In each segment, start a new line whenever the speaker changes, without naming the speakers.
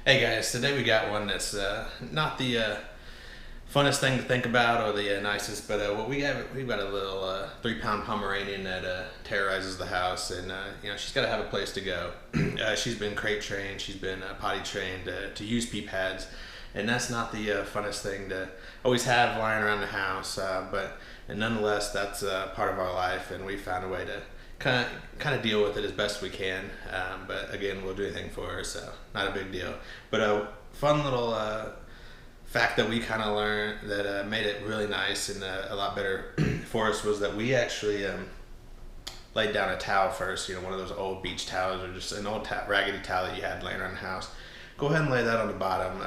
Hey guys, today we got one that's not the funnest thing to think about or the nicest, but what we've got a little 3 pound Pomeranian that terrorizes the house, and she's got to have a place to go. She's been crate trained, she's been potty trained to use pee pads, and that's not the funnest thing to always have lying around the house, but and nonetheless that's part of our life, and we found a way to kind of deal with it as best we can. But again, we'll do anything for her, so not a big deal. But a fun little fact that we kind of learned that made it really nice and a lot better for us was that we actually laid down a towel first. One of those old beach towels or just an old raggedy towel that you had laying around the house. Go ahead and lay that on the bottom.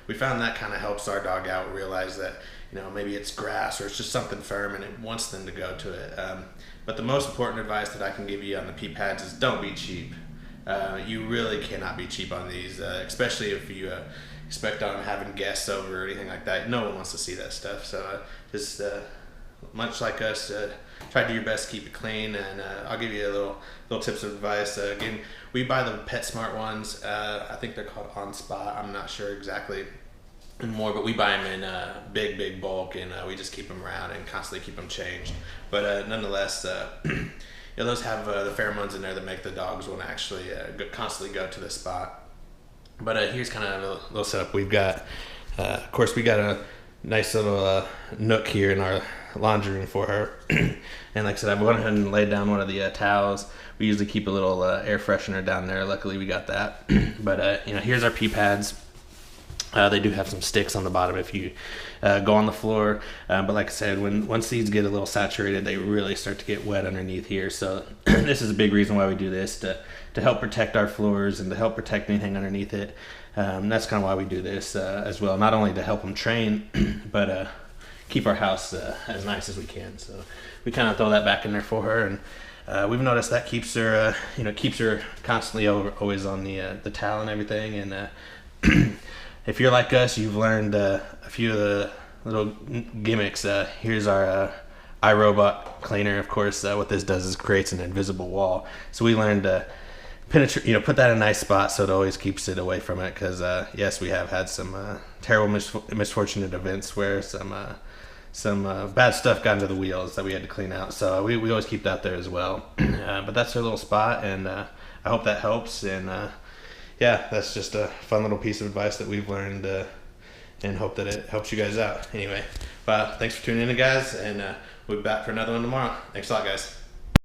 We found that kind of helps our dog out realize that maybe it's grass or it's just something firm and it wants them to go to it. But the most important advice that I can give you on the pee pads is don't be cheap. You really cannot be cheap on these, especially if you expect on having guests over or anything like that. No one wants to see that stuff. So just much like us, try to do your best to keep it clean. And I'll give you a little tips of advice. Again, we buy the PetSmart ones. I think they're called On Spot. I'm not sure exactly anymore, but we buy them in big bulk, and we just keep them around and constantly keep them changed. But nonetheless, those have the pheromones in there that make the dogs want to actually constantly go to the spot. But here's kind of a little setup we've got. Of course, we got a nice little nook here in our laundry room for her. And like I said, I've went ahead and laid down one of the towels. We usually keep a little air freshener down there. Luckily, we got that. But here's our pee pads. They do have some sticks on the bottom if you go on the floor. But like I said, once these get a little saturated, they really start to get wet underneath here. So this is a big reason why we do this, to help protect our floors and to help protect anything underneath it. That's kind of why we do this as well. Not only to help them train, but keep our house as nice as we can. So we kind of throw that back in there for her. And we've noticed that keeps her, keeps her constantly always on the towel and everything. And if you're like us, you've learned a few of the little gimmicks. Here's our iRobot cleaner. Of course, what this does is creates an invisible wall. So we learned to penetrate, put that in a nice spot so it always keeps it away from it. Because yes, we have had some terrible misfortunate events where some bad stuff got into the wheels that we had to clean out. So we always keep that there as well. But that's our little spot, and I hope that helps. And yeah, that's just a fun little piece of advice that we've learned, and hope that it helps you guys out. Anyway, thanks for tuning in, guys, and we'll be back for another one tomorrow. Thanks a lot, guys.